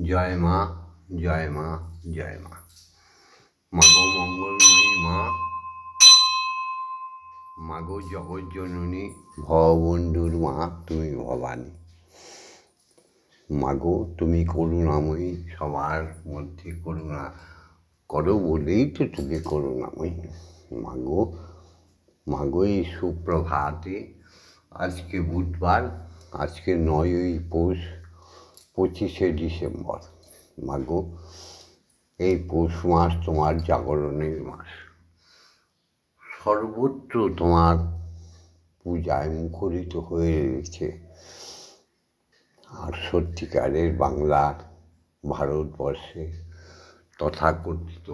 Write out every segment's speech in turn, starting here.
জয় মা, জয় মা, জয় মা। মাগো মঙ্গলময়ী মা, মাগো জগজ্জননী, ভববন্ধুর মা তুমি ভবানী। মাগো তুমি করুণাময়ী, সবার মধ্যে করুণা করো বলেই তো তুমি করুণাময়ী। মাগো, মাগো এই সুপ্রভাতে, আজকে বুধবার, আজকে 9ই পৌষ, 25শে ডিসেম্বর। মাগো, এই পৌষ মাস তোমার জাগরণের মাস। সর্বত্র তোমার পূজায় মুখরিত হয়ে রয়েছে। আর সত্যিকারের বাংলার, ভারতবর্ষে তথাকথিত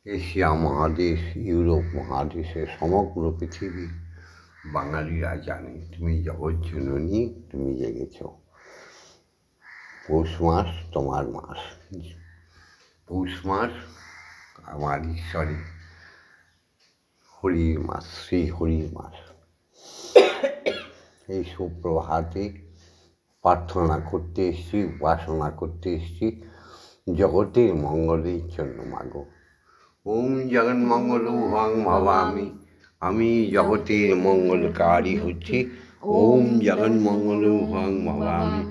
এশিয়া মহাদেশ, ইউরোপ মহাদেশের সমগ্র পৃথিবী বাঙালিরা জানে তুমি জগজ্জননী, তুমি জেগেছ। পৌষ মাস তোমার মাস। পৌষ মাস আমার ঈশ্বরী হরির মাস, শ্রী হরির মাস। এই সুপ্রভাতে প্রার্থনা করতে এসেছি, উপাসনা করতে এসেছি জগতের মঙ্গলের জন্য। মাগো, ওম জগন্মঙ্গল ভং ভবামি, আমি জগতের মঙ্গলকারী হচ্ছি। ওম জগন্মঙ্গল ভং ভবামি,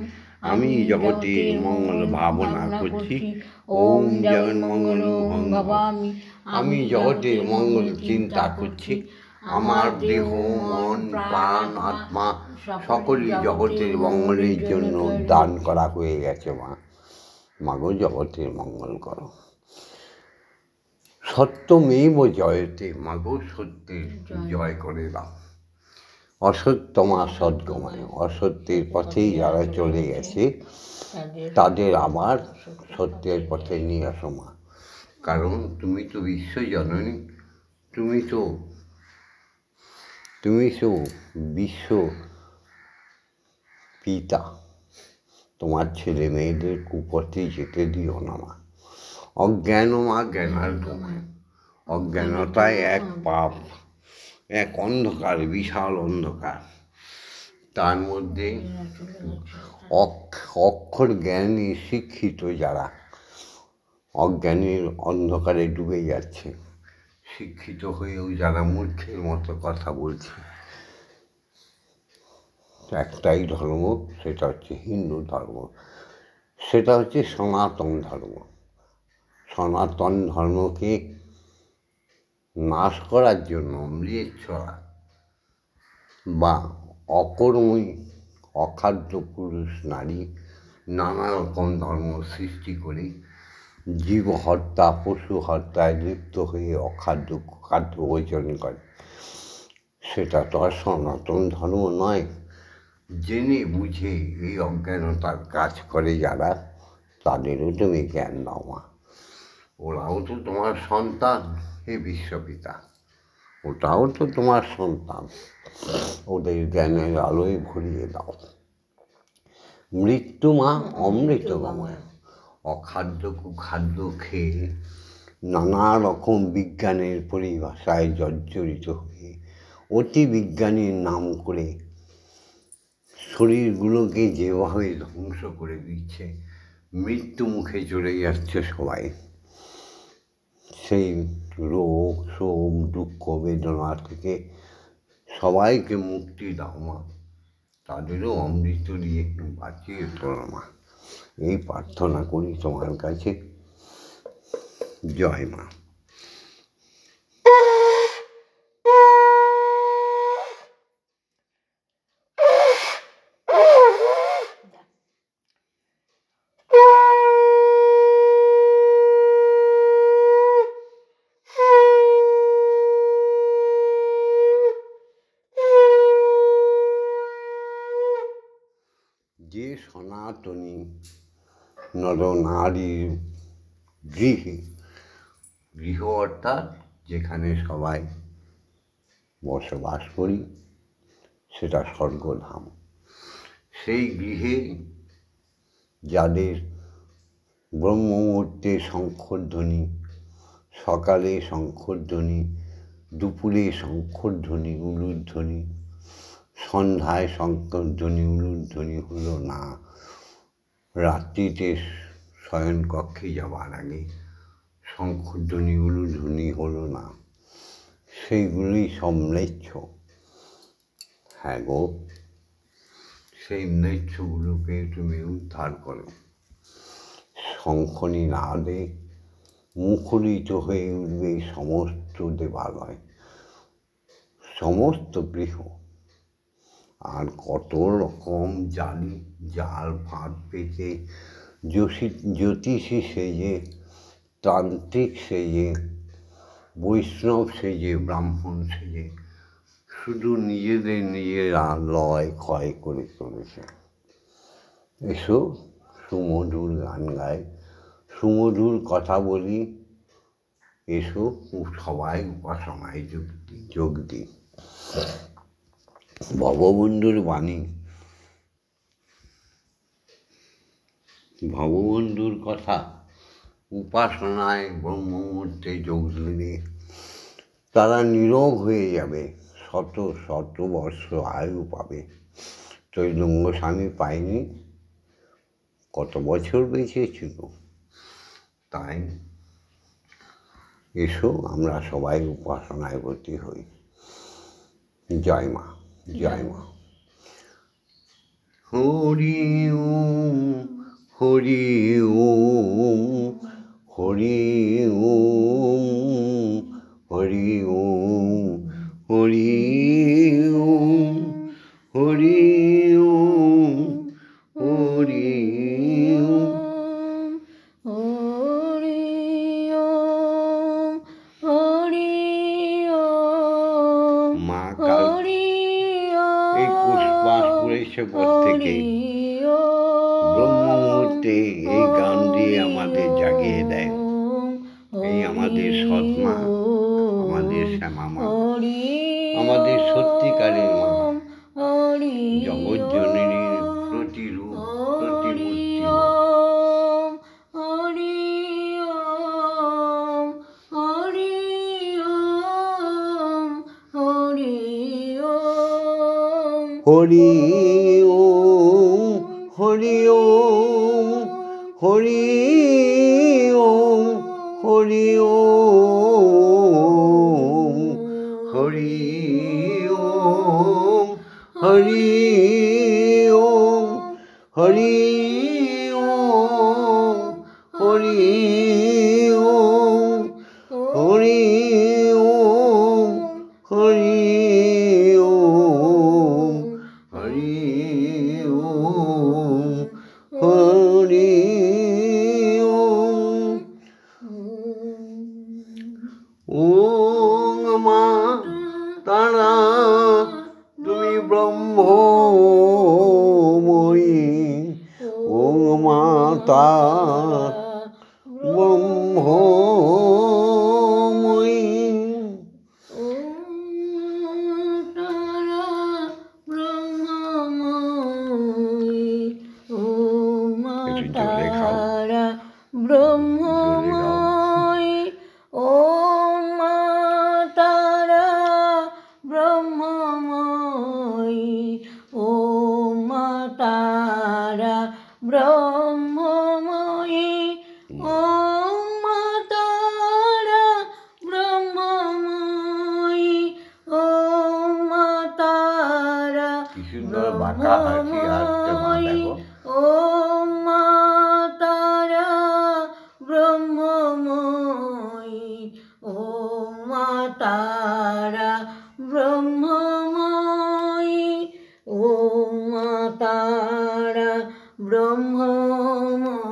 আমি জগতের মঙ্গল ভাবনা করছি। ওম জগন্মঙ্গল ভং ভবামি, আমি জগতের মঙ্গল চিন্তা করছি। আমার দেহ, মন, প্রাণ, আত্মা সকলই জগতের মঙ্গলের জন্য দান করা হয়ে গেছে। মা, মাগো জগতের মঙ্গল করো। সত্যমেব জয়তে, মাগো সত্যের জয় করে দাও। অসত্যমা সদ্গময়, অসত্যের পথেই যারা চলে গেছে তাদের আবার সত্যের পথে নিয়ে আসো মা। কারণ তুমি তো বিশ্বজননী, তুমি তো বিশ্ব পিতা। তোমার ছেলে মেয়েদের কুপথে যেতে দিও না মা। অজ্ঞান মা জ্ঞানার্ঘময়, অজ্ঞানতায় এক পাপ, এক অন্ধকার, বিশাল অন্ধকার। তার মধ্যে অক্ষর জ্ঞানে শিক্ষিত যারা অজ্ঞানের অন্ধকারে ডুবে যাচ্ছে, শিক্ষিত হয়েও যারা মূর্খের মতো কথা বলছে। একটাই ধর্ম, সেটা হচ্ছে হিন্দু ধর্ম, সেটা হচ্ছে সনাতন ধর্ম। সনাতন ধর্মকে নাশ করার জন্য ম্লেচ্ছরা বা অকর্মী অখাদ্য পুরুষ নারী নানা রকম ধর্ম সৃষ্টি করে জীব হত্যা, পশু হত্যায় লিপ্ত হয়ে অখাদ্য খাদ্য ভোজন করে। সেটা তো আর সনাতন ধর্ম নয়। জেনে বুঝে এই অজ্ঞানতার কাজ করে যারা, তাদেরও তুমি জ্ঞান দাও মা। ওরাও তো তোমার সন্তান, হে বিশ্বপিতা, ওটাও তো তোমার সন্তান। ওদের জ্ঞানের আলোয় ভরিয়ে দাও। মৃত্যু মা অমৃতগময়, অখাদ্য কুখাদ্য খেয়ে নানা রকম বিজ্ঞানের পরিভাষায় জর্জরিত হয়ে অতি বিজ্ঞানীর নাম করে শরীরগুলোকে যেভাবে ধ্বংস করে দিচ্ছে, মৃত্যু মুখে চলে যাচ্ছে সবাই। সেই রোগ, শোক, দুঃখ, বেদনা থেকে সবাইকে মুক্তি দাও মা। তাদেরও অমৃত দিয়ে বাঁচিয়ে তোলো মা। এই প্রার্থনা করি তোমার কাছে। জয় মা। যে সনাতনী নরনারীর গৃহে, গৃহ অর্থাৎ যেখানে সবাই বসবাস করি, সেটা স্বর্গধাম। সেই গৃহে যাদের ব্রহ্মমুহূর্তে শঙ্খধ্বনি, সকালে শঙ্খধ্বনি, দুপুরে শঙ্খধ্বনি, উলুধ্বনি, সন্ধ্যায় শঙ্খধ্বনি, উলুধ্বনি হলো না, রাত্রিতে শয়নকক্ষে যাবার আগে শঙ্খধ্বনিগুলো ধ্বনি হলো না, সেইগুলোই সব ম্লেচ্ছ। হ্যাঁ গো, সেই ম্লেচ্ছগুলোকে তুমি উদ্ধার করো। শঙ্খনিনাদে মুখরিত হয়ে উঠবে সমস্ত দেবালয়, সমস্ত গৃহ। আর কত রকম জাল ফাঁদ পেতে জ্যোতিষী সেজে, তান্ত্রিক সেজে, বৈষ্ণব সেজে, ব্রাহ্মণ সেজে শুধু নিজেরা লয় ক্ষয় করে চলেছে। এসো সুমধুর গান গাই, সুমধুর কথা বলি, এসো সবাই উপাসনায় যোগ দিই। ভববন্ধুর বাণী, ভববন্ধুর কথা, উপাসনায় ব্রহ্মমূর্তে যোগ দিলে তারা নীরব হয়ে যাবে, শত শত বর্ষ আয়ু পাবে। চৈতন্য স্বামী পায়নি, কত বছর বেঁচে ছিল। তাই এসো আমরা সবাই উপাসনায় ব্রতী হই। জয় মা, জয় মা। হরি ওম, হরি ওম, হরি ওম, হরি ওম, হরি ওম, হরি ওম, হরি ওম, হরি ওম, হরি ওম। মা কাল এই পুষ্পাস পড়েছে পর থেকে ব্রহ্ম মুহূর্তে এই গান দিয়ে আমাদের জাগিয়ে দেয়। এই আমাদের সৎমা, আমাদের শ্যামা মা, আমাদের সত্যিকারের মা, জগৎ জননীর প্রতিরূপ, প্রতিমূর্তি মা। হরি ওম, হরি ওম, হরি ওম, হরি ওম, হরি ওম, হরি ওম, হরি ওম, হরি ওম, হরি ওম, হরি ওম, হরি ওম, হরি ওম। ওম মা তারা তুমি ব্রহ্মময়ী, ওম মাতা ব্রহ্মময়ী। ব্রহ্মময়ী, ওম মা তারা ব্রহ্মময়ী, ওম মা তারা ব্রহ্মময়ী, ওম মা তারা ব্রহ্মময়ী, ওম মা তারা কি সুন্দর বাঁকা হাসি আসছে মা, দেখো। ওম মা তারা ব্রহ্মময়ী, ওম মা তারা ব্রহ্মময়ী, ওম মা তারা ব্রহ্মময়ী,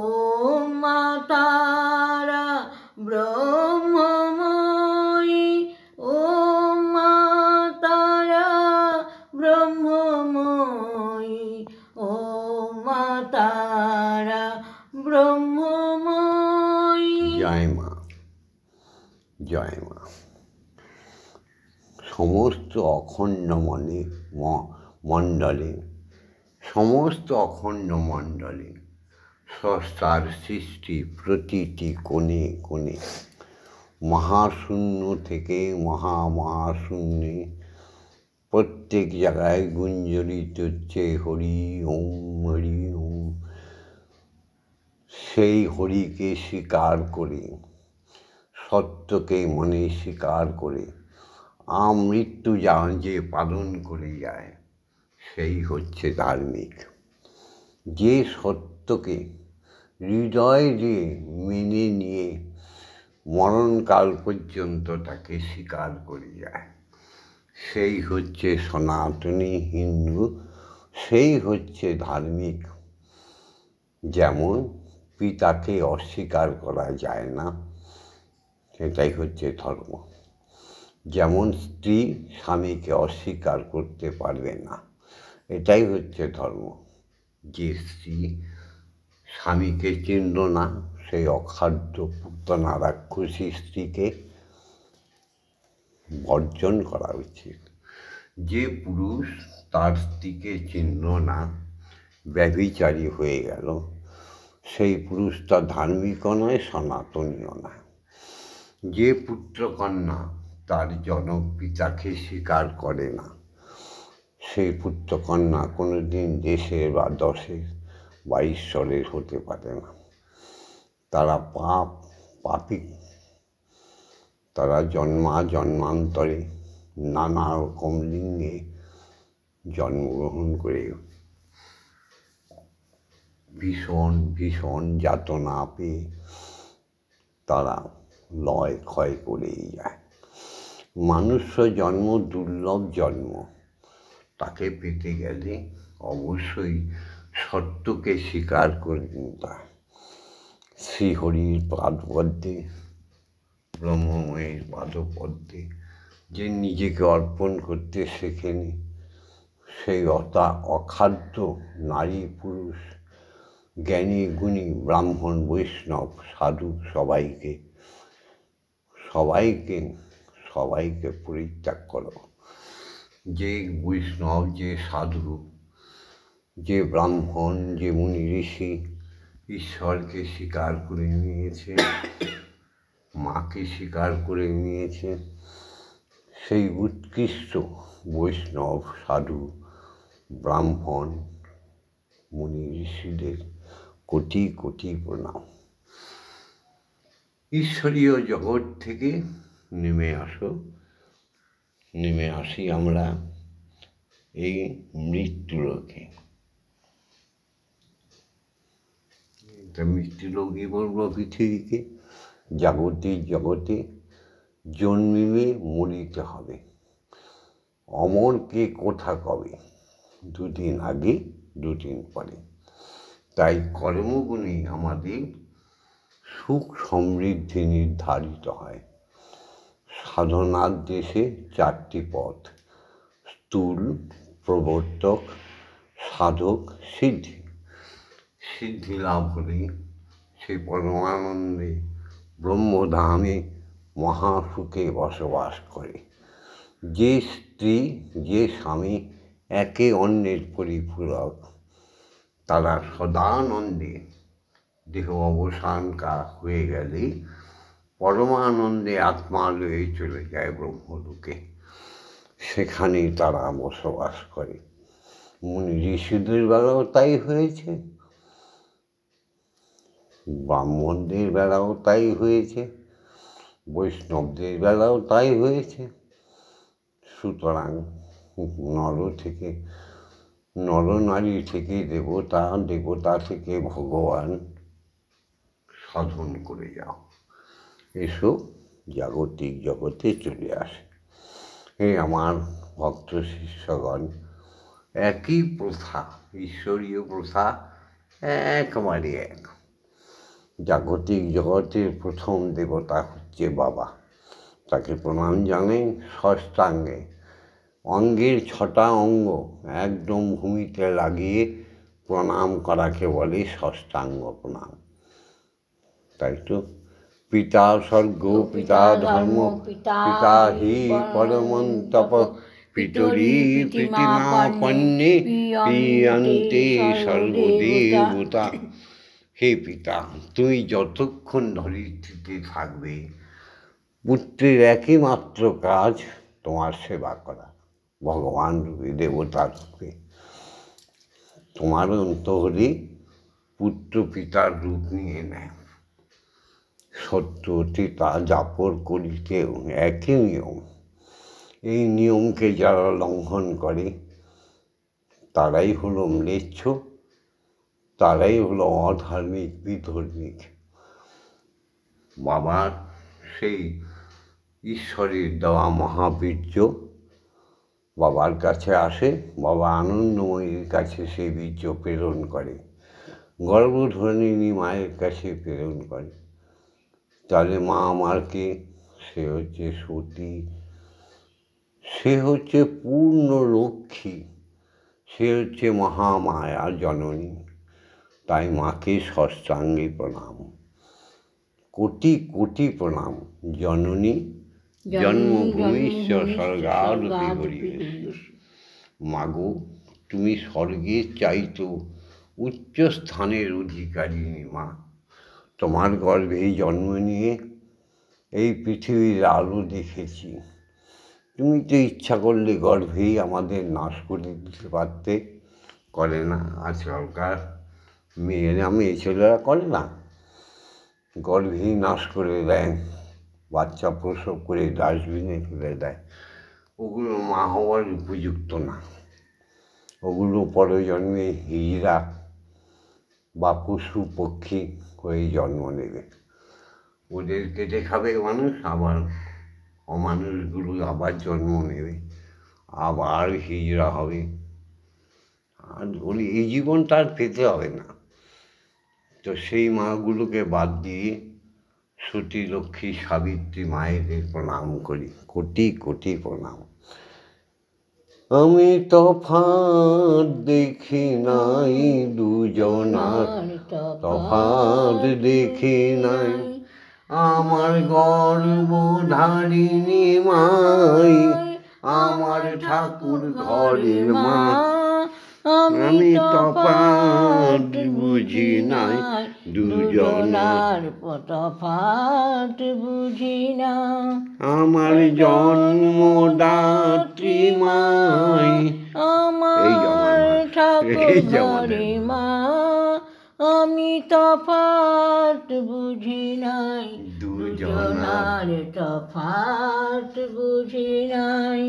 ওম মা তারা ব্রহ্মময়ী, ওম মা তারা ব্রহ্মময়ী, ওম মা তারা ব্রহ্মময়ী। জয় মা, জয় মা। সমস্ত অখণ্ড মণ্ডলে, সমস্ত অখণ্ড মণ্ডলে স্রষ্টার সৃষ্টি প্রতিটি কোণে কোণে, মহাশূন্য থেকে মহাশূন্যে প্রত্যেক জায়গায় গুঞ্জরিত হচ্ছে হরি ওম হরি ওম। সেই হরিকে স্বীকার করে, সত্যকে মনে স্বীকার করে আমৃত্যু যে পালন করে যায় সেই হচ্ছে ধার্মিক। যে সত্যকে হৃদয় দিয়ে মেনে নিয়ে মরণকাল পর্যন্ত তাকে স্বীকার করে যায় সেই হচ্ছে সনাতনী হিন্দু, সেই হচ্ছে ধার্মিক। যেমন পিতাকে অস্বীকার করা যায় না, সেটাই হচ্ছে ধর্ম। যেমন স্ত্রী স্বামীকে অস্বীকার করতে পারবে না, এটাই হচ্ছে ধর্ম। যে স্ত্রী স্বামীকে চিনল না, সেই অখাদ্য পুতনা রাক্ষসী স্ত্রীকে বর্জন করা উচিত। যে পুরুষ তার স্ত্রীকে চিনল না, ব্যভিচারী হয়ে গেল, সেই পুরুষটা ধার্মিকও নয়, সনাতনীও না। যে পুত্রকন্যা তার জনক পিতাকে স্বীকার করে না, সেই পুত্রকন্যা কোনোদিন দেশের বা দশের বা ঈশ্বরের হতে পারে না। তারা পাপী। তারা জন্মান্তরে নানা রকম লিঙ্গে জন্মগ্রহণ করে ভীষণ ভীষণ যাতনা পেয়ে তারা লয় ক্ষয় করেই যায়। মানুষ্য জন্ম দুর্লভ জন্ম, তাকে পেতে গেলে অবশ্যই সত্যকে স্বীকার করে নিতে হয়। শ্রীহরির পাদপদ্মে, ব্রহ্মময়ের পাদপদ্মে যে নিজেকে অর্পণ করতে শেখেনি, সেই অখাদ্য নারী পুরুষ, জ্ঞানী গুণী ব্রাহ্মণ বৈষ্ণব সাধু সবাইকে পরিত্যাগ করো। যে বৈষ্ণব, যে সাধু, যে ব্রাহ্মণ, যে মুনি ঋষি ঈশ্বরকে স্বীকার করে নিয়েছে, মাকে স্বীকার করে নিয়েছে, সেই উৎকৃষ্ট বৈষ্ণব সাধু ব্রাহ্মণ মুনি ঋষিদের কোটি কোটি প্রণাম। ঈশ্বরীয় জগৎ থেকে নেমে আসি আমরা এই মৃত্যুলোকে। মৃত্যুলোকই বলবো পৃথিবীকে। জাগতিক জগতে জন্মিবে মরিতে হবে, অমরকে কোথা কবে, দুদিন আগে দুদিন পরে। তাই কর্মগুণে আমাদের সুখ সমৃদ্ধি নির্ধারিত হয়। সাধনার দেশে 4টি পথ: স্থূল, প্রবর্তক, সাধক, সিদ্ধি। সিদ্ধি লাভ হলে সে পরমানন্দে ব্রহ্মধামে মহাসুখে বসবাস করে। যে স্ত্রী, যে স্বামী একে অন্যের পরিপূরক, তারা সদানন্দে দেহ অবসান হয়ে গেলে পরমানন্দে আত্মা লয়ে চলে যায় ব্রহ্মলোকে, সেখানেই তারা বসবাস করে। মুনি ঋষিদের বেলাও তাই হয়েছে, ব্রাহ্মণদের বেলাও তাই হয়েছে, বৈষ্ণবদের বেলাও তাই হয়েছে। সুতরাং নরনারী থেকে দেবতা, দেবতা থেকে ভগবান সাধন করে যাও, এসো জাগতিক জগতে চলে আসে। আমার ভক্ত শিষ্যগণ, একই প্রথা, ঈশ্বরীয় প্রথা একেবারে এক। জাগতিক জগতের প্রথম দেবতা হচ্ছে বাবা, তাকে প্রণাম জানেন ষষ্ঠাঙ্গে। অঙ্গের 6টা অঙ্গ একদম ভূমিতে লাগিয়ে প্রণাম করাকে বলে ষষ্ঠাঙ্গ প্রণাম। তাই তো পিতা স্বর্গ, পিতা ধর্ম, পিতা হি পরমং তপ, পিতরি প্রীতিমাপন্নে প্রিয়ন্তে সর্বদেবতা। হে পিতা, তুমি যতক্ষণ ধরিত্রীতে থাকবে, পুত্রের একই মাত্র কাজ তোমার সেবা করা। ভগবান রূপে, দেবতা রূপে। তোমার অন্তরে পুত্র পিতার রূপ নিয়ে নেয়। সত্য চিতা জাপর করিতেও একই নিয়ম। এই নিয়মকে যারা লঙ্ঘন করে তারাই হলো ম্লেচ্ছ, তারাই হলো অধার্মিক, বিধর্মিক। বাবার সেই ঈশ্বরের দেওয়া মহাবীর্য বাবার কাছে আসে, বাবা আনন্দময়ীর কাছে সেই বীর্য প্রেরণ করে, গর্ভধারিণী মায়ের কাছে প্রেরণ করে। তাহলে মা আমারকে, সে হচ্ছে সতী, সে হচ্ছে পূর্ণ লক্ষ্মী, সে হচ্ছে মহামায়া জননী। তাই মাকে ষষ্ঠাঙ্গে প্রণাম, কোটি কোটি প্রণাম। জননী জন্মভূমিশ্চ স্বর্গাদপি হরিয়সী। মাগো, তুমি স্বর্গের চাইতো উচ্চ স্থানের অধিকারিণী মা। তোমার গর্ভেই জন্ম নিয়ে এই পৃথিবীর আলো দেখেছি। তুমি তো ইচ্ছা করলে গর্ভেই আমাদের নাশ করে দিতে পারতে, করে না। আজকালকার মেয়েরা, মেয়ে ছেলেরা করে না, গর্ভেই নাশ করে দেয়, বাচ্চা প্রসব করে ডাস্টবিনে ফেলে দেয়। ওগুলো মা হওয়ার উপযুক্ত না। ওগুলো পরজন্মে হিজড়া বা পশু পক্ষী হয়ে জন্ম নেবে। ওদের কেটে খাবে মানুষ, আবার অমানুষগুলো আবার জন্ম নেবে, আবার হিজড়া হবে। আর বলি এই জীবনটা আর পেতে হবে না। তো সেই মাগুলোকে বাদ দিয়ে সতী, লক্ষ্মী, সাবিত্রী মায়েদের প্রণাম করি, কোটি কোটি প্রণাম। আমি তফাৎ দেখি নাই দুজনার, তফাৎ দেখি নাই আমার গর্ভধারিণী মাই, আমার ঠাকুর ঘরের মা। আমি তফাৎ বুঝি নাই দুজনার, তফাৎ বুঝি না আমার জন্মদাত্রী মাই, আমার ঠাকুর ঘরে মা। আমি তফাৎ বুঝি নাই দুজনার, তফাৎ বুঝি নাই।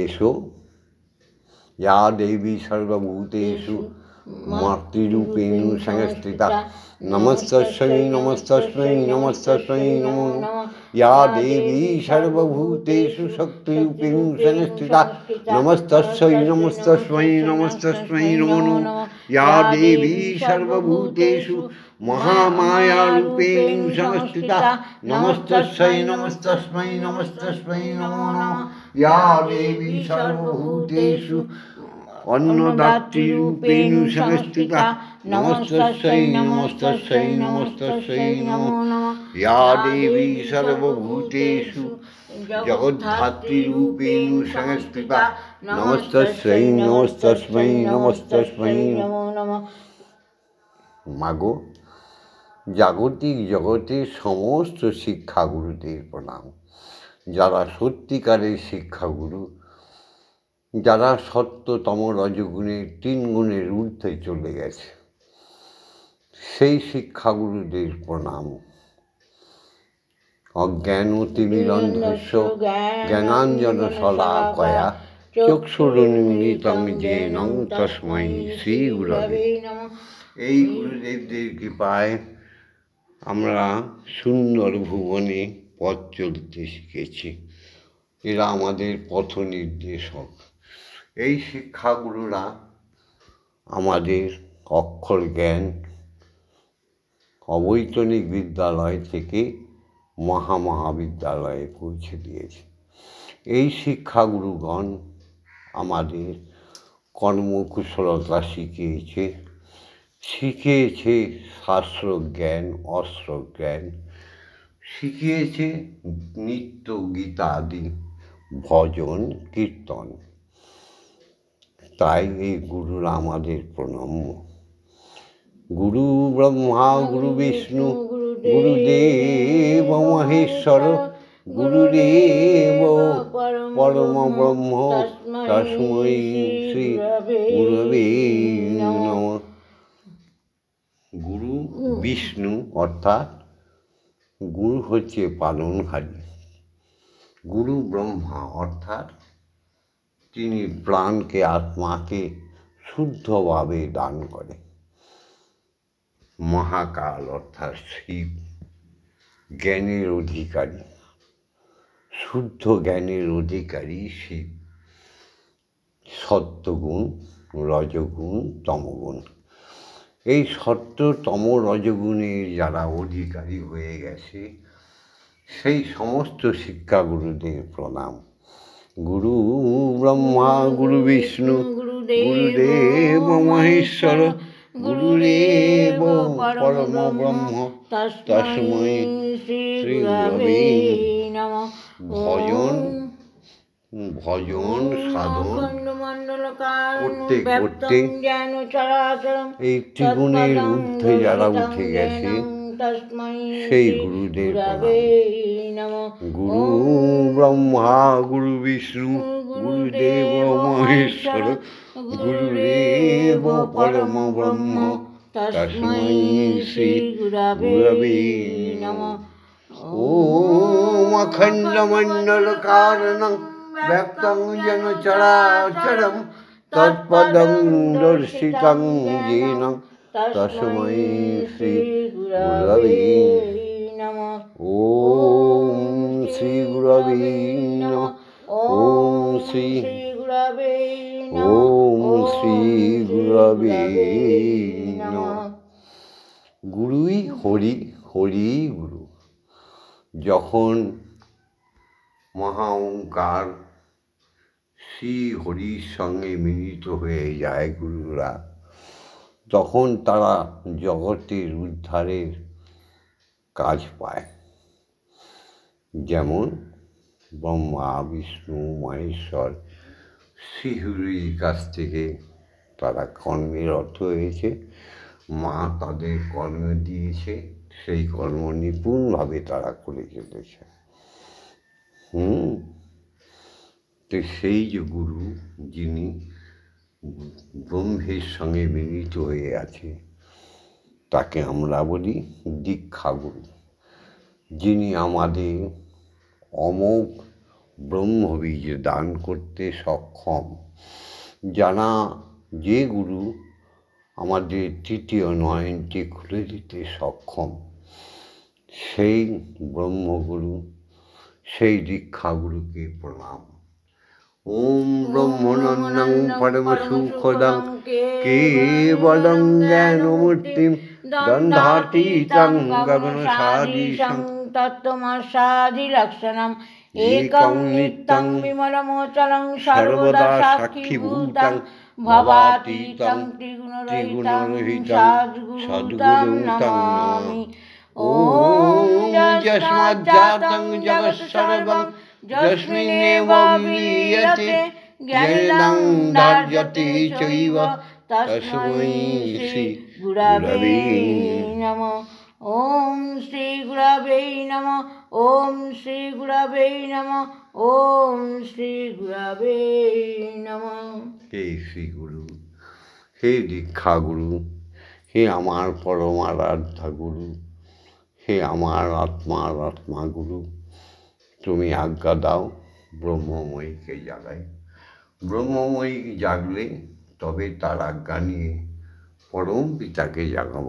এসো या देवी सर्वभूतेषु मातृरूपेण संस्थिता नमस्तस्मै नमस्तस्मै नमस्तस्मै नमो नमः। या देवी सर्वभूतेषु शक्तिरूपेण संस्थिता नमस्तस्मै नमस्तस्मै नमस्तस्मै नमो नमः। या देवी सर्वभूतेषु महामायारूपेण संस्थिता नमस्तस्मै नमस्तस्मै नमस्तस्मै नमो नमः। या देवी सर्वभूतेषु अन्नदात्रीरूपेण संस्थिता नमस्तस्यै नमस्तस्यै नमस्तस्यै नमो नमः। या देवी सर्वभूतेषु जगद्धात्रीरूपेण संस्थिता नमस्तस्यै नमस्तस्मै नमस्तस्मै नमो नमः। मागो, জাগতিক জগতের সমস্ত শিক্ষাগুরুদের প্রণাম, যারা সত্যিকারের শিক্ষাগুরু, যারা সত্যতম রজগুণের 3 গুণের ঊর্ধ্বে চলে গেছে, সেই শিক্ষাগুরুদের প্রণাম। অজ্ঞানতিমিরন্ধস্য জ্ঞানাঞ্জন শলাকয়া চক্ষুরুন্মিলিতং যেন তস্मै শ্রী গুরবে নমঃ। এই গুরুদেবদের কৃপায় আমরা সুন্দর ভুবনে পথ চলতে শিখেছি। এরা আমাদের পথ নির্দেশক। এই শিক্ষাগুরুরা আমাদের অক্ষর জ্ঞান অবৈতনিক বিদ্যালয় থেকে মহাবিদ্যালয়ে পৌঁছে দিয়েছে। এই শিক্ষাগুরুগণ আমাদের কর্মকুশলতা শিখিয়েছে, শিখিয়েছে শাস্ত্র জ্ঞান, অস্ত্র জ্ঞান, শিখিয়েছে নিত্য গীতাদি, ভজন, কীর্তন। তাই এই গুরুরা আমাদের প্রণম্য। গুরু ব্রহ্মা গুরু বিষ্ণু গুরুদেব মহেশ্বর গুরুদেব পরম ব্রহ্ম তস্मै শ্রী গুরবে নমঃ। গুরু বিষ্ণু অর্থাৎ গুরু হচ্ছে পালনহারী। গুরু ব্রহ্মা অর্থাৎ তিনি প্রাণকে আত্মাকে শুদ্ধভাবে দান করে। মহাকাল অর্থাৎ শিব জ্ঞানের অধিকারী, শুদ্ধ জ্ঞানের অধিকারী শিব। সত্যগুণ, রজগুণ, তমগুণ, এই সত্য তম রজগুণের যারা অধিকারী হয়ে গেছে সেই সমস্ত শিক্ষাগুরুদের প্রণাম। গুরু ব্রহ্মা গুরু বিষ্ণু গুরুদেব মহেশ্বর গুরুদেব পরম ব্রহ্ম তস্मै শ্রী গুরবে নমঃ। ভজন সাধন করতে করতে এই ত্রিগুণের ঊর্ধ্বে যারা উঠে গেছে সেই গুরুদের প্রণাম। গুরু ব্রহ্মা গুরু বিষ্ণু গুরুদেব মহেশ্বর গুরুদেব পরম ব্রহ্ম তস্मै শ্রী গুরবে নমঃ। ওম অখণ্ডমণ্ডলকারণং ব্যক্তং যেন চরাচরং তৎপদং দর্শিতং येन তস্मै শ্রী গুরবে নমঃ। ওম শ্রী গুরবে নমঃ। ওম শ্রী গুরবে নমঃ। ওম শ্রী গুরবে নমঃ। গুরুই হরি, হরি গুরু। যখন মহা ওঙ্কার শ্রী হরির সঙ্গে মিলিত হয়ে যায় গুরুরা, তখন তারা জগতের উদ্ধারের কাজ পায়। যেমন ব্রহ্মা বিষ্ণু মহেশ্বর শ্রীহরির কাছ থেকে তারা কর্মেরত হয়েছে, মা তাদের কর্ম দিয়েছে, সেই কর্ম নিপুণভাবে তারা করে চলেছে। তো সেই যে গুরু যিনি ব্রহ্মের সঙ্গে মিলিত হয়ে আছে তাকে আমরা বলি দীক্ষা গুরু, যিনি আমাদের অমোঘ ব্রহ্মবীজ দান করতে সক্ষম। জানা যে গুরু আমাদের তৃতীয় নয়নটি খুলে দিতে সক্ষম, সেই ব্রহ্মগুরু, সেই দীক্ষাগুরুকে প্রণাম। ওম ব্রহ্মনন্দং পরম সুখদং কেবলং জ্ঞানমূর্তিং দন্ধাতীতং গগনসাদৃশং তত্ত্বমস্যাদিলক্ষণম একং নিত্যং বিমলমোচলং সর্বদা সাক্ষীভূতং ভবাতীতং ত্রিগুণরহিতং সদ্গুরুং নমামি। ওম যস্মাজ্জাতং জগৎসর্বং যস্মিন্নেব বিলীয়তে জ্ঞানং ধার্যতে চৈব তস্मै শ্রী গুরবে নমঃ। ওম শ্রী গুরবে নমঃ। ওম শ্রী গুরবে নমঃ। ওম শ্রী গুরবে নমঃ। হে শ্রী গুরু, হে দীক্ষা গুরু, হে আমার পরমারাধ্যা গুরু, হে আমার আত্মার আত্মা গুরু, তুমি আজ্ঞা দাও ব্রহ্মময়ীকে জাগাই। ব্রহ্মময়ী জাগলে তবে তার আজ্ঞা নিয়ে পরম পিতাকে জাগাব।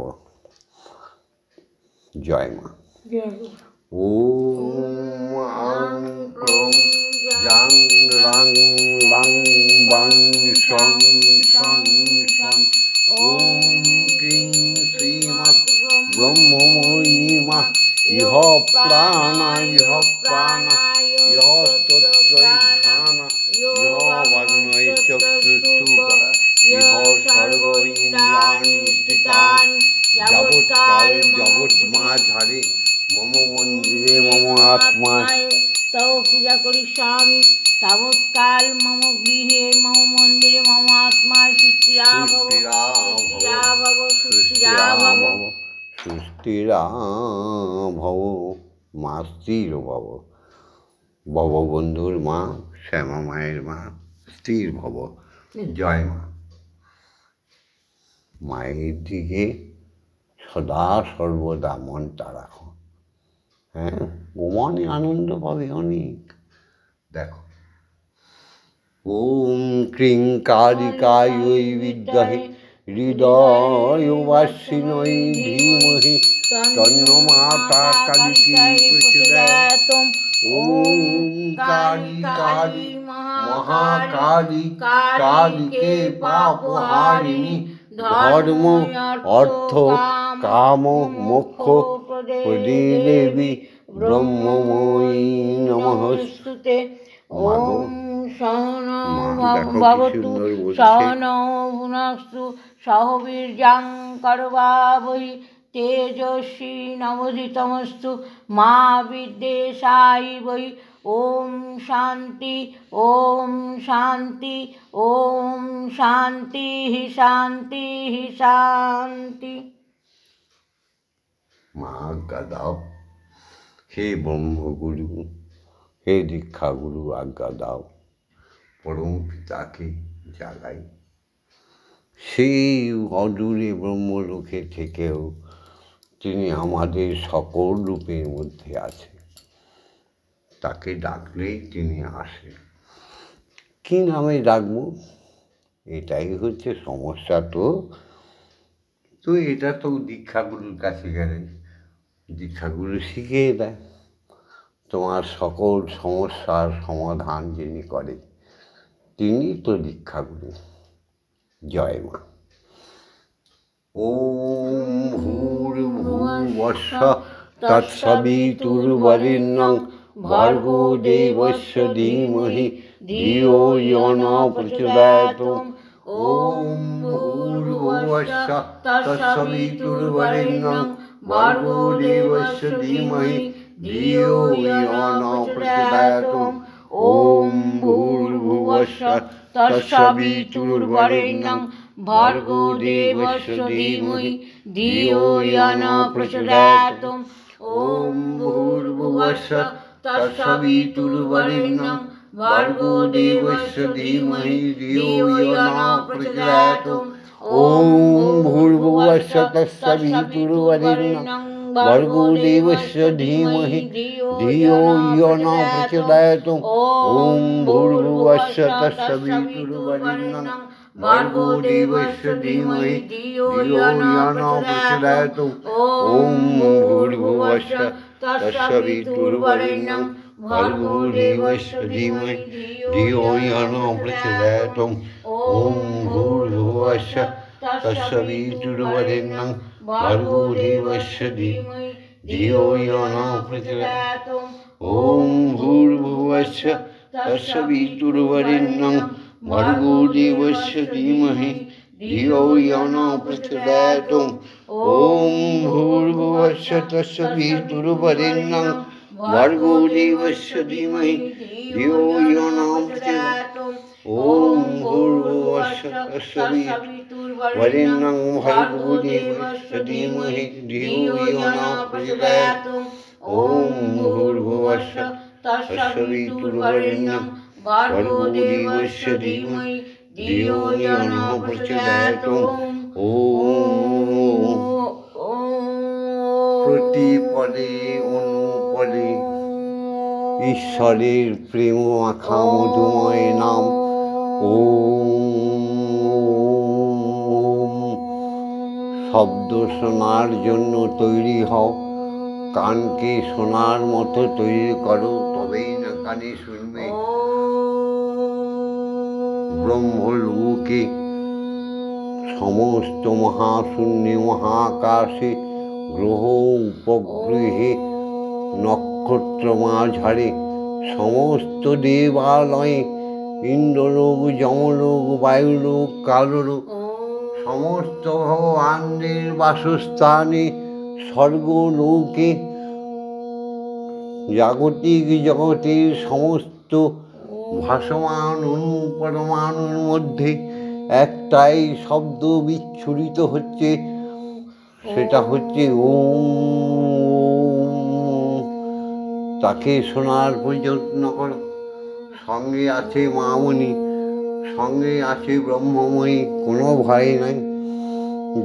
জয় মা। ওম আং ক্রং জাং রাং লাং বাং সং সং সং। ওম ক্রিং শ্রীমৎ ব্রহ্মময়ী মা ইহ প্রাণা ইহ প্রাণা ইহ স্তোত্রৈখানা ইহ বাগ্নৈ চক্ষুস্থুক ইহ সর্ব ইন্দ্রিয়াণি স্থিতানি যাবৎকাল জগৎ মাঝারে মম মন্দিরে মম আত্মায় তব পূজা করিষ্যামি তাবৎকাল মম গৃহে মম মন্দিরে মম আত্মায় সুস্থিরা ভব সুস্থিরা ভব সুস্থিরা ভব সুস্থিরা ভব মা স্থির ভব। ভববন্ধুর মা, শ্যামা মায়ের মা, স্থির ভব, জয় মা। মায়ের দিকে সদা সর্বদা মনটা রাখো। হ্যাঁ, মনে আনন্দ পাবে অনেক। দেখো, ওম ক্রিং কালিকায় বিদ্মহে হৃদয়বাসিন্যৈ ধীমহি তন্নো মাতা কালিকে প্রচোদয়াৎ। ওম কালী কালী মহাকালী কালিকে পাপহারিণী ধর্ম অর্থ কাম মোক্ষ প্রদে দেবী ব্রহ্মময়ী নমস্তুতে। ওম সহনৌ ভবতু সহনৌ ভুনস্তু সহ বীর্যং করবাবহৈ তেজস্বী নবধীতমস্তু মা বিদ্বেষায়ৈ। ওম শান্তি ওম শান্তি ওম শান্তি শান্তি শান্তি। মা আজ্ঞা দাও, হে ব্রহ্মগুরু, হে দীক্ষাগুরু আজ্ঞা দাও, পরম পিতাকে জাগাই। সেই অদূরে ব্রহ্মলোকে থেকেও তিনি আমাদের সকল রূপের মধ্যে আছেন। তাকে ডাকলেই তিনি আসেন। কি নামে ডাকবো? এটাই হচ্ছে সমস্যা। তো এটা তো দীক্ষাগুরুর কাছে গেলে দীক্ষাগুরু শিখিয়ে দেয়। তোমার সকল সমস্যার সমাধান যিনি করে তিনি তো দীক্ষাগুরু। জয় মা। ওম ভূর্ভুবস্সুঃ তৎসবিতুর্বরেণ্যং ভর্গো দেবস্য ধীমহি ধিয়ো ইয়ো নঃ প্রচোদয়াৎ। ওম ভূর্ভুবস্সুঃ তৎসবিতুর্বরেণ্যং ভর্গো দেবস্য ধীমহি ধিয়ো ইয়ো নঃ প্রচোদয়াৎ। ওম ভূর্ভুবস্সুঃ তৎসবিতুর্বরেণ্যং ভর্গো দেবস্য ধীমহি ধিয়ো ইয়ো নঃ প্রচোদয়াৎ। ওম ভূর্ভুবস্সুঃ তৎসবিতুর্বরেণ্যং ভর্গো দেবস্য ধীমহি ধিয়ো ইয়ো নঃ প্রচোদয়াৎ। ওম ভূর্ভুবস্সুঃ তৎসবিতুর্বরেণ্যং ভর্গো দেবস্য ধীমহি ধিয়ো ইয়ো নঃ প্রচোদয়াৎ। ওম ভূর্ভুবস্সুঃ তৎসবিতুর্বরেণ্যং ভর্গো দেবস্য ধীমহি ধিয়ো ইয়ো নঃ প্রচোদয়াৎ। ওম ভূর্ভুবস্সুঃ তৎসবিতুর্বরেণ্যং ভর্গো দেবস্য ধীমহি ধিয়ো ইয়ো নঃ প্রচোদয়াৎ। ওম ভূর্ভুবস্সুঃ তৎসবিতুর্বরেণ্যং ভর্গো দেবস্য ধীমহি ধিয়ো ইয়ো নঃ প্রচোদয়াৎ। ওম ভূর্ভুবস্সুঃ তৎসবিতুর্বরেণ্যং ভর্গো দেবস্য ধীমহি ধিয়ো ইয়ো নঃ প্রচোদয়াৎ। ওম ভূর্ভুবস্সুঃ তৎসবিতুর্বরেণ্যং ভর্গো দেবস্য ধীমহি ধিয়ো ইয়ো নঃ প্রচোদয়াৎ। ওম ভূর্ভুবস্সুঃ তৎসবিতুর্বরেণ্যং ভর্গো দেবস্য ধীমহি ধিয়ো ইয়ো নঃ প্রচোদয়াৎ। ওম ভূর্ভুবস্সুঃ তৎসবিতুর্বরেণ্যং ভর্গো দেবস্য ধীমহি ধিয়ো ইয়ো নঃ প্রচোদয়াৎ। ওম প্রতিপদে অনুপদে ঈশ্বরের প্রেম মাখা মধুময় নাম। ওম শব্দ শোনার জন্য তৈরি হও, কানকে শোনার মতো তৈরি করো, তবেই না কানে শুনবে। ব্রহ্মলোকে সমস্ত মহাশূন্যে মহাকাশে গ্রহ উপগ্রহে নক্ষত্র মাঝারে সমস্ত দেবালয়ে ইন্দ্রলোক যমলোক বায়ুলোক কাললোক সমস্ত ভগবানদের বাসস্থানে স্বর্গলোকে জাগতিক জগতের সমস্ত ভাসমান অণু পরমাণুর মধ্যে একটাই শব্দ বিচ্ছুরিত হচ্ছে, সেটা হচ্ছে ওম। তাকে শোনার যত্ন করো। সঙ্গে আছে মামনি, সঙ্গে আছে ব্রহ্মময়ী, কোনো ভয় নাই।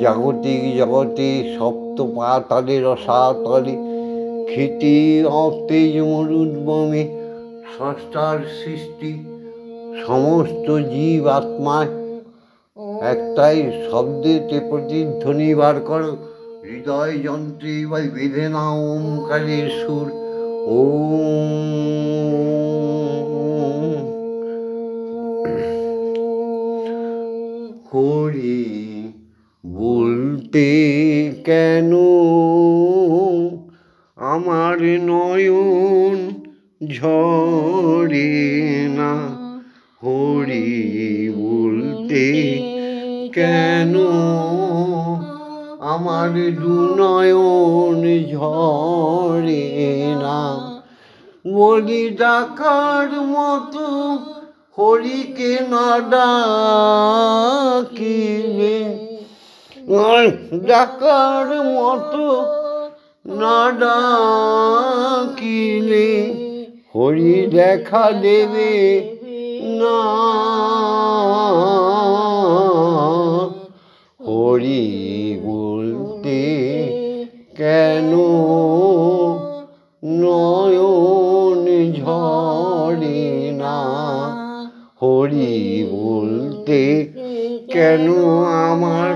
জাগতিক জগতে সপ্ত পাতালে রসাতলে ক্ষিতি অতেজ মরুদ্বমে স্রষ্টার সৃষ্টি সমস্ত জীব আত্মায় একটাই শব্দেতে প্রতিধ্বনি বার করো। হৃদয় যন্ত্রে বা বেঁধে নাও ওমকারের সুর। হরি বলতে কেন আমার নয়ন ঝরে না, হরি বলতে কেন আমার দুনয়ন ঝরে না। বলি ডাকার মতো হরিকে না ডাকিলে, ডাকার মতো না ডাকিলে হরি দেখা দেবে না। হরি বলতে কেন নয়ন ঝরে না, হরি বলতে কেন আমার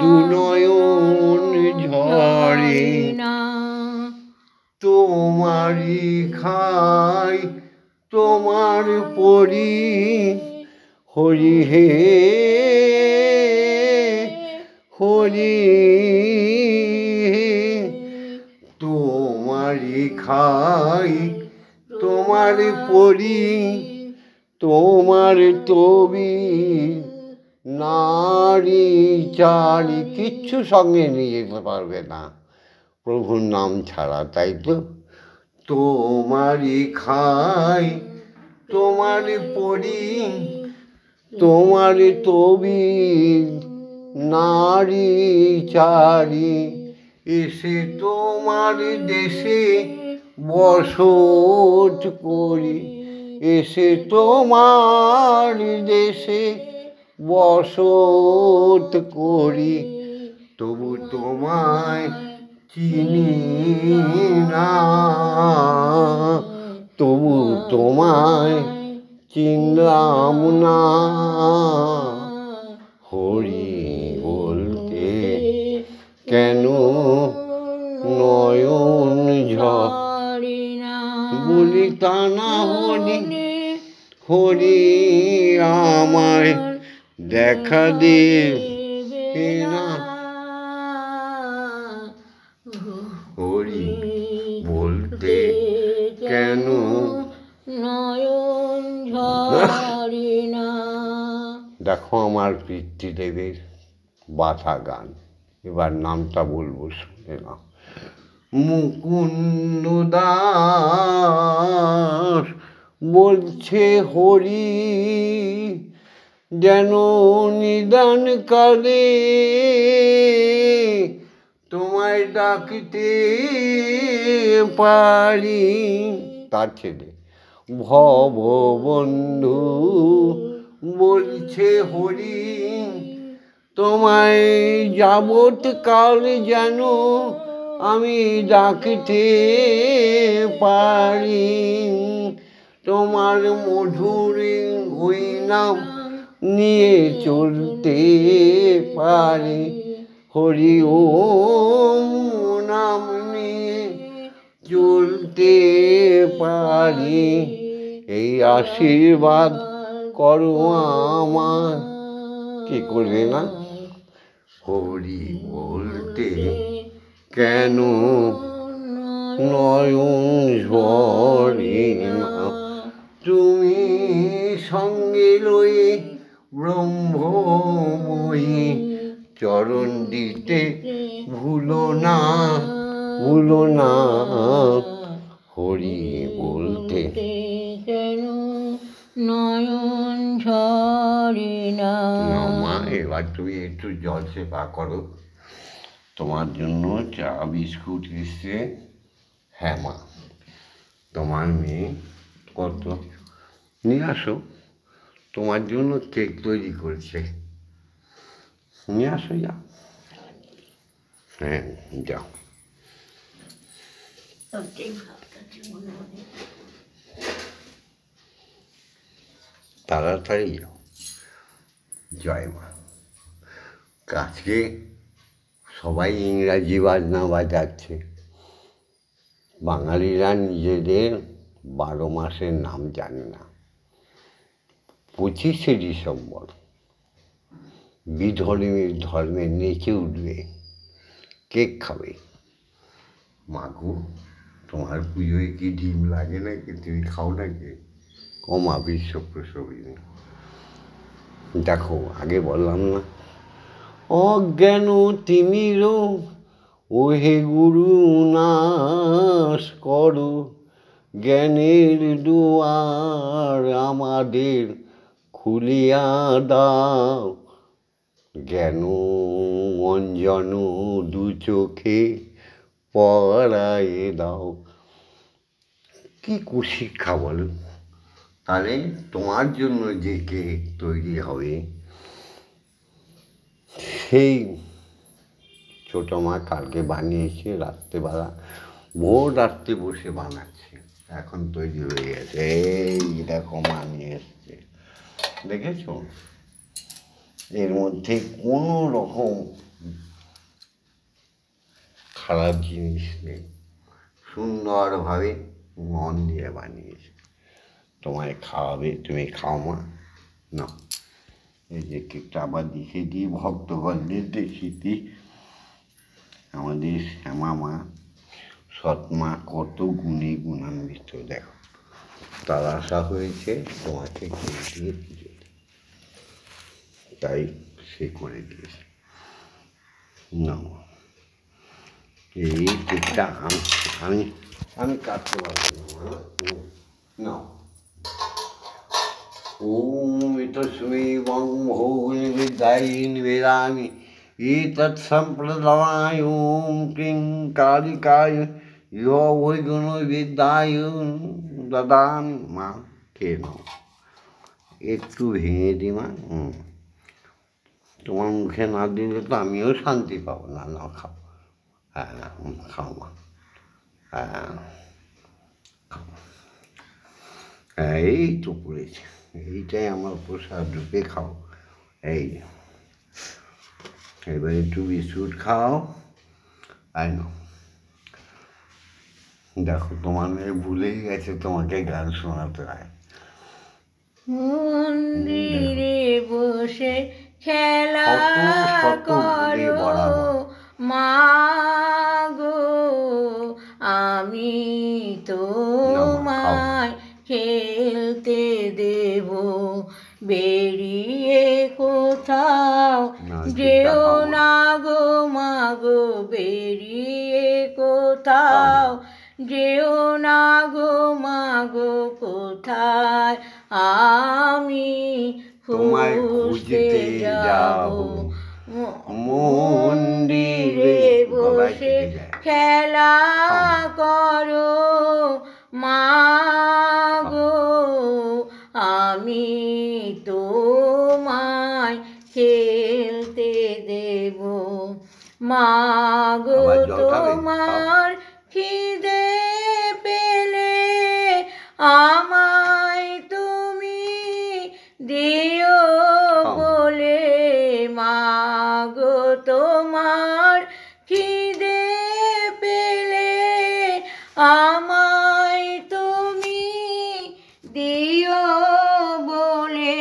দুনয়ন ঝরে না। তোমারি খাই তোমার পরি হরি হে হরি, তোমারি খাই তোমার পরি, তোমার তবি নারী চারি কিচ্ছু সঙ্গে নিয়ে যেতে পারবে না প্রভুর নাম ছাড়া, তাই তো। তোমারি খাই তোমার পরি, তোমার তবি নারী চারি এসে তোমার দেশে বসত করি, এসে তোমার দেশে বসত করি, তবু তোমায় চিনি না, তবু তোমায় চিনলাম না। হরি বলতে কেন নয়ন ঝরে না, বলি তা না হরি হরি আমায় দেখা দেবে না। হরি বলতে কেন নয়ন ঝরে না। দেখো আমার পিতৃদেবের বাধা গান, এবার নামটা বলবো, শুনে না। মুকুন্দ দাস বলছে হরি যেন নিদান কালে তোমায় ডাকতে পারি। তার ছেলে ভববন্ধু বলছে হরি তোমায় যাবৎ কাল যেন আমি ডাকতে পারি, তোমার মধুর ওই নাম নিয়ে চলতে পারি। হরি ওম নাম নিয়ে চলতে পারি, এই আশীর্বাদ করো আমার। কি করবে না? হরি বলতে কেন নয়ন ঝরে না, তুমি সঙ্গে লয়ে ব্রহ্মময়ী চরণ দিতে ভুলো না, ভুলো না। হরি বলতে কেন নয়ন ঝরে না। মা এবার তুমি একটু জল সেবা করো, তোমার জন্য চা বিস্কুট এসছে। হ্যাঁ মা। তোমার মেয়ে কত নিয়ে আসো, তোমার জন্য কেক তৈরি করেছে, নিয়ে আসো, যাও। হ্যাঁ, যাও। তাড়াতাড়ি যাও। জয় মা। আজকে সবাই ইংরাজি বাজনা বাজাচ্ছে, বাঙালিরা নিজেদের 12 মাসের নাম জানে না। 25শে ডিসেম্বর ধর্মে নেচে উঠবে, কেক খাবে। মাগো, তোমার পুজোয় কি ডিম লাগে নাকি? তুমি খাও নাকি? ও মা বিশ্বপ্রসবিনী। দেখো, আগে বললাম না, অজ্ঞান তিমির ওহে গুরু নাশ করো, জ্ঞানের দুয়ার আমাদের খুলিয়া দাও, জ্ঞান অঞ্জন দু চোখে পড়ায়ে দাও। কি কুশিক্ষা বলো? তাহলে তোমার জন্য যে কেক তৈরি হবে, সেই ছোটো মা কালকে বানিয়েছে রাত্রেবেলা, ভোর রাত্রে বসে বানাচ্ছে, এখন তৈরি হয়ে গেছে। এই দেখো মা নিয়ে এসছে, দেখেছ? এর মধ্যে কোনো রকম খারাপ জিনিস নেই, সুন্দরভাবে মন দিয়ে বানিয়েছে। তোমায় খাওয়াবে, তুমি খাও মা। না, এই যে কেকটা আবার দেখে দিই, ভক্তগণদের দেখিয়ে দিই। আমাদের শ্যামা মা, সৎমা, কত গুণে গুণান্বিত। দেখো, তার আশা হয়েছে তোমাকে কেক দিয়ে পুজো, তাই সে করে দিয়েছে। না, এই কেকটা আমি কাটতে পারছি না। ওম তস্मै বং ভোগে বিদ্যায়ী নিবেদামি এতৎ সম্প্রদায়। ওম ক্লিং কালিকায় ইহ বৈগুণ বিদ্যায় দদামি। মা, খেয়ে নাও, একটু ভেঙে দি মা। তোমার মুখে না দিলে তো আমিও শান্তি পাবো না। না, খাও। হ্যাঁ, খাও মা। হ্যাঁ, হ্যাঁ, এই তো পড়েছে, এইটাই আমার প্রসাদ রূপে খাও। এই এবার একটু বিস্কুট খাও। আই নো, দেখো তোমার মেয়ে ভুলেই গেছে তোমাকে গান শোনাতে হয়। মন্দিরে বসে খেলা করো মাগো, আমি তোমায় খেলতে দেব, বেরিয়ে কোথাও যেও না গো মাগো, বেরিয়ে কোথাও যেও না গো মাগো, কোথায় আমি খুঁজতে যাব। মন্দিরে বসে খেলা করো মাগো, আমি তোমায় খেলতে দেব। মাগো, তোমার খিদে পেলে আমায় তুমি দিও বলে। মাগো, তোমার খিদে পেলে আমায় তুমি দিও বলে।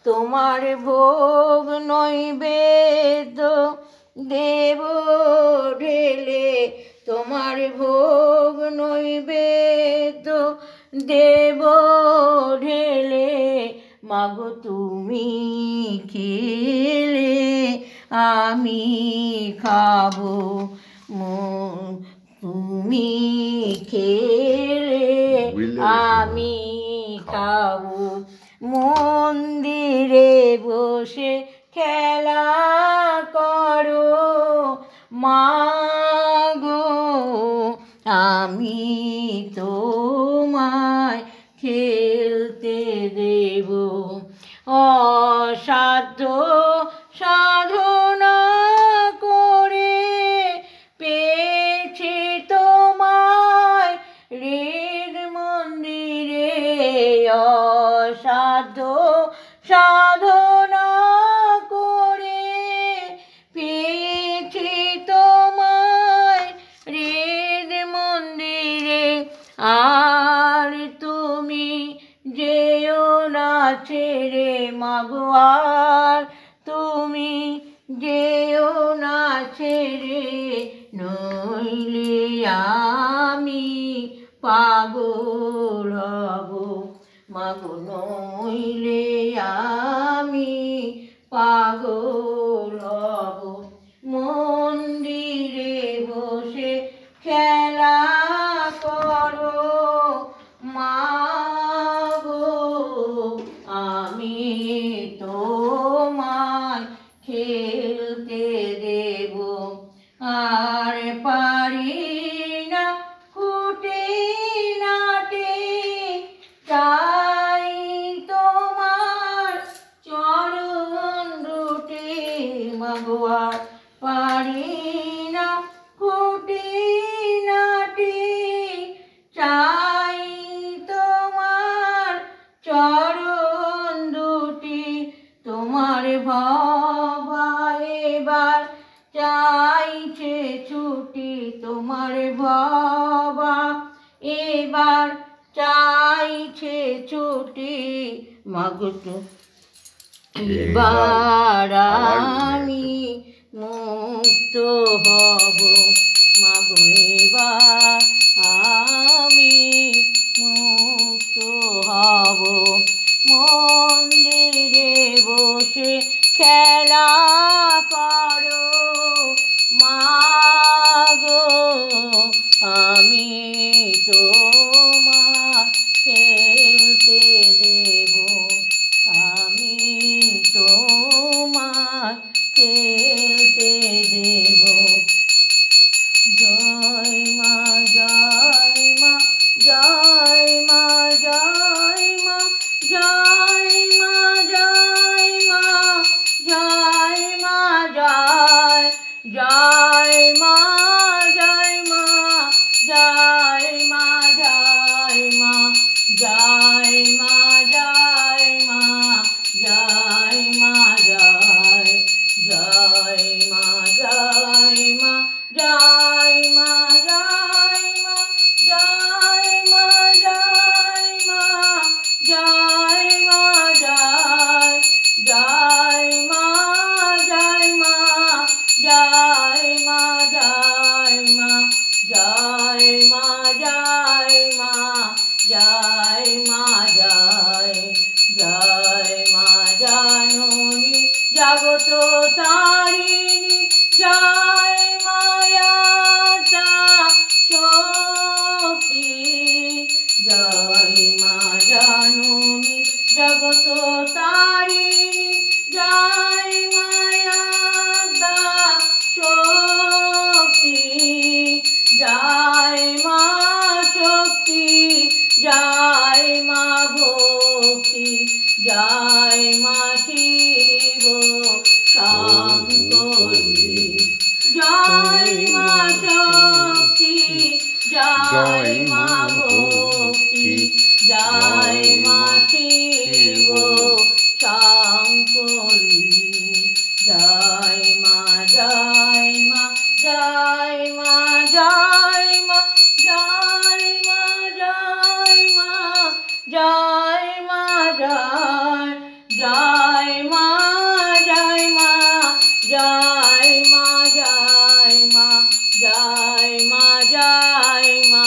তোমার ভোগ নৈবেদ্য দেব ঢেলে, তোমার ভোগ নৈবেদ্য দেব ঢেলে। মাগো, তুমি খেলে আমি খাবো, তুমি খেলে আমি খাবো। মন্দিরে বসে খেলা করো মাগো, আমি তোমায় মাগো আর তুমি যেও না ছেড়ে, নইলে আমি পাগল হব মাগো, নইলে আমি পাগল হব। মন্দিরে বসে খেলা করো মাগো, আমি তোমায় খেলতে দেব। আর পারি না খুঁটে নাটে, চাই তোমার চরণ দুটি মাগো। আর পারি না খুঁটে নাটে, চাই তোমার চরণ দুটি। তোমার ভবা এবার চাইছে ছুটি, তোমার ভবা এবার চাইছে ছুটি মাগো। এবার আমি মুক্ত হব মাগো, এবার আমি মুক্ত হব। মন্দিরে বসে খেলা করো মাগো, আমি তোমার খেলতে দেব, আমি তোমার খেলতে দেব। জয় মা জয় মা জয় মা জয় মা জয় মা জয় মা জয় মা জয় জয় মা জয় মা জয় মা জয় মা জয় মা জয় মা জয় মা জয় জয় মা জয় মা জয় মা জয় মা জয় মা জয় মা জয় মা জয় জয় মা জয় মা জয় মা জয় মা জয় মা জয় মা জয় মা জয় জয় মা জাননী জগত তারিণী, জয় মায়া শক্তি, জয় মা জাননী জগত তারিণী, জয় মায়া শক্তি, জয় মা শক্তি, জয় মা ভক্তি, জয় মা শিব শঙ্করী, জয় মা শক্তি, জয় মা ভক্তি, জয় মা শিব শঙ্করী, জয় মা জয় মা জয় মা জয় মা জয় মা জয় মা জয় মা জয় জয় মা জয় মা জয় মা জয় মা জয় মা জয় মা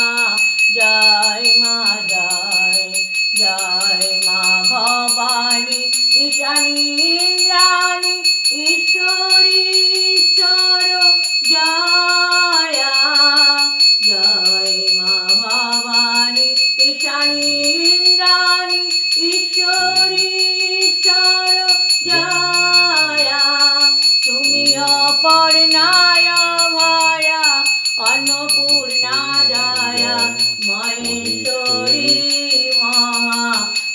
জয় মা জয় জয় মা ভবানী ঈশানী ইন্দ্রাণী ঈশ্বরী ঈশ্বর জয়া, জয় মা ভবানী ঈশানী ইন্দ্রাণী ঈশ্বরী ঈশ্বর জয়া। তুমি অপর্ণায় ভয়া অন্নপূর্ণা জয়া, মহেশ্বরী মহা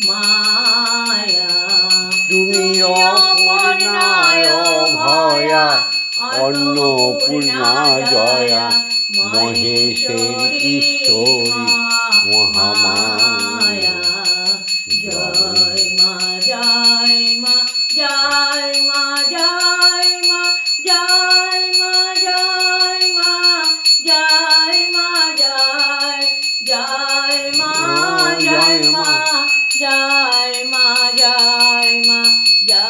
মায়া। তুমি অপর্ণায় ভয়া অন্নপূর্ণা জয়া, মহেশ্বরী ঈশ্বরী মহামায়া। জয় মা জয় মা জয় মা জয় মা জয় মা জয় মা জয় মা জয় জয় মা জয় মা জয় মা জয় মা জয়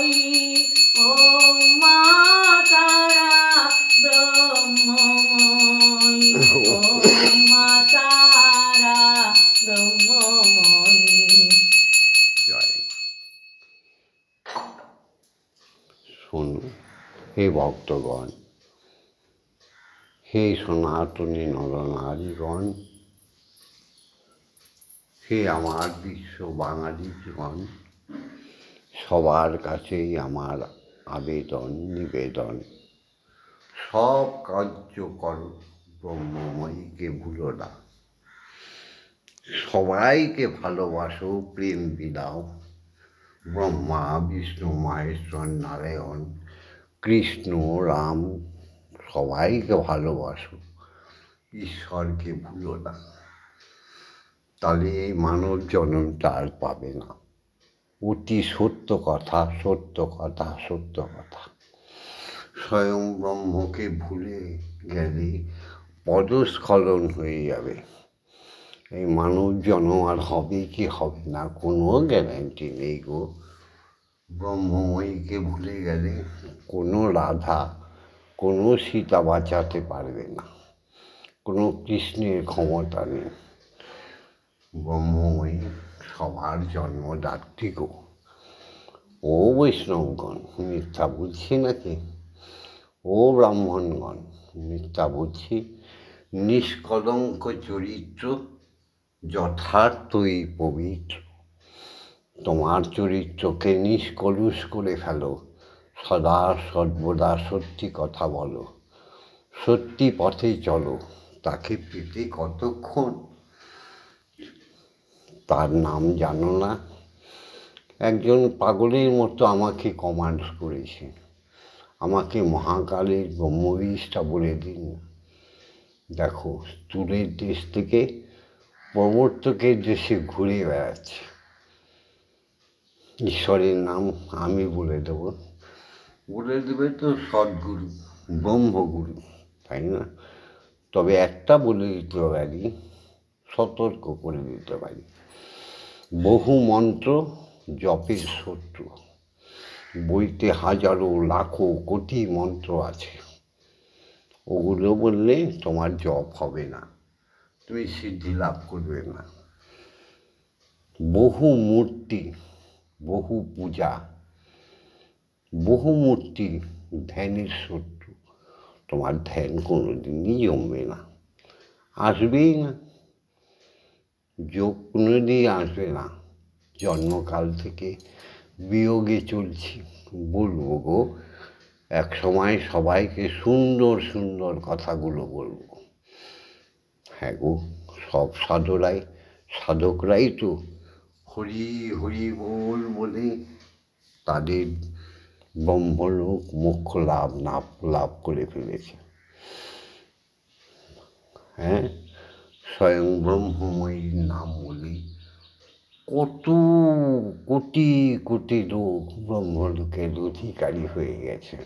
ব্রহ্মময়ী ওম মা তারা ব্রহ্মময়ী ওম মা তারা ব্রহ্মময়ী। জয়। শোনো হে ভক্তগণ, হে সনাতনী নরনারীগণ, হে আমার বিশ্ব বাঙালিগণ, সবার কাছেই আমার আবেদন নিবেদন, সব কার্য করো ব্রহ্মময়ীকে ভুলো না। সবাইকে ভালোবাসো, প্রেম বিলাও। ব্রহ্মা বিষ্ণু মহেশ্বর নারায়ণ কৃষ্ণ রাম সবাইকে ভালোবাসো, ঈশ্বরকে ভুলো না। তাহলে এই মানব জন্মটা আর পাবে না। অতি সত্য কথা, সত্য কথা, সত্য কথা। স্বয়ং ব্রহ্মকে ভুলে গেলে পদস্খলন হয়ে যাবে। এই মানব জন্ম আর হবে কি হবে না কোনো গ্যারান্টি নেই গো। ব্রহ্মময়ীকে ভুলে গেলে কোনো রাধা, কোনো সীতা বাঁচাতে পারবে না, কোনো কৃষ্ণের ক্ষমতা নেই। ব্রহ্মময়ী সবার জন্মদাত্রী গো। ও বৈষ্ণবগণ, মিথ্যা বলছি নাকি? ও ব্রাহ্মণগণ, মিথ্যা বলছি? নিষ্কলঙ্ক চরিত্র, যথার্থই পবিত্র। তোমার চরিত্রকে নিষ্কলুষ করে ফেলো, সদা সর্বদা সত্যি কথা বলো, সত্যি পথে চলো। তাকে পেতে কতক্ষণ? তার নাম জানো না? একজন পাগলের মতো আমাকে কমান্ড করেছে, আমাকে মহাকালের ব্রহ্মবিষ্টা বলে দিন। দেখো, দূরের দেশ থেকে প্রবর্তকের দেশে ঘুরে বেড়াচ্ছে। ঈশ্বরের নাম আমি বলে দেবো, বলে দেবে তো সদ্গুরু, ব্রহ্মগুরু, তাই না? তবে একটা বলে দিতে পারি, সতর্ক করে দিতে পারি, বহু মন্ত্র জপের শত্রু। বইতে হাজারো লাখো কোটি মন্ত্র আছে, ওগুলো বললে তোমার জপ হবে না, তুমি সিদ্ধি লাভ করবে না। বহু মূর্তি, বহু পূজা, বহু মূর্তি ধ্যানের শত্রু। তোমার ধ্যান কোনোদিনই জমবে না, আসবেই না, যোগ কোনোদিনই আসবে না। জন্মকাল থেকে বিয়োগে চলছি, বলবো গো এক সময় সবাইকে সুন্দর সুন্দর কথাগুলো বলবো। হ্যাঁ গো, সব সাধকরাই তো হরি হরি বল বলে তাদের ব্রহ্মলোক মোক্ষ লাভ করে ফেলেছে। হ্যাঁ, স্বয়ং ব্রহ্মময়ীর নাম বলে কত কোটি কোটি লোক ব্রহ্মলোকের অধিকারী হয়ে গেছে।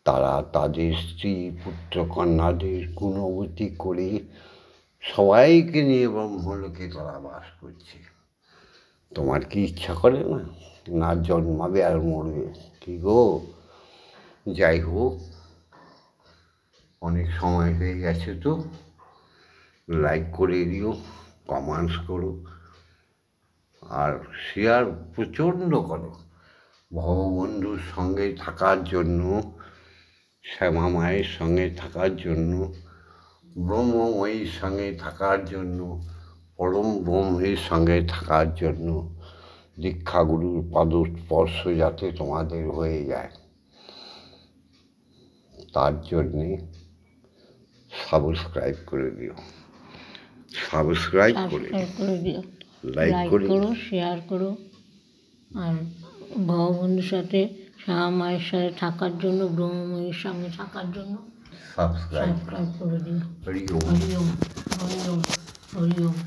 তারা তাদের স্ত্রী পুত্র কন্যাদের গুণবতী করে সবাইকে নিয়ে ব্রহ্মলোকে তারা বাস করছে। তোমার কি ইচ্ছা করে না? না জন্মাবে আর মরবে? কি গো? যাই হোক, অনেক সময় হয়ে গেছে তো, লাইক করে দিও, কমেন্টস করো, আর শেয়ার প্রচণ্ড করো। ভববন্ধুর সঙ্গে থাকার জন্য, শ্যামা মায়ের সঙ্গে থাকার জন্য, ব্রহ্মময়ীর সঙ্গে থাকার জন্য, পরম ব্রহ্মের সঙ্গে থাকার জন্য, দীক্ষাগুরুর পদস্পর্শ যাতে তোমাদের হয়ে যায়, তার জন্যে সাবস্ক্রাইব করে দিও, সাবস্ক্রাইব করে দিও, লাইক করো, শেয়ার করো। আর ভববন্ধুর সাথে, শ্যামা মায়ের সাথে থাকার জন্য, ব্রহ্মময়ীর সঙ্গে থাকার জন্য সাবস্ক্রাইব করে দিও। হরি ওম, হরি ওম, হরি ওম, হরি ওম।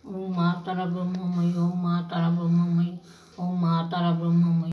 ওম মা তারা ব্রহ্মময়ী, ওম মা তারা ব্রহ্মময়ী, ওম মা তারা ব্রহ্মময়ী।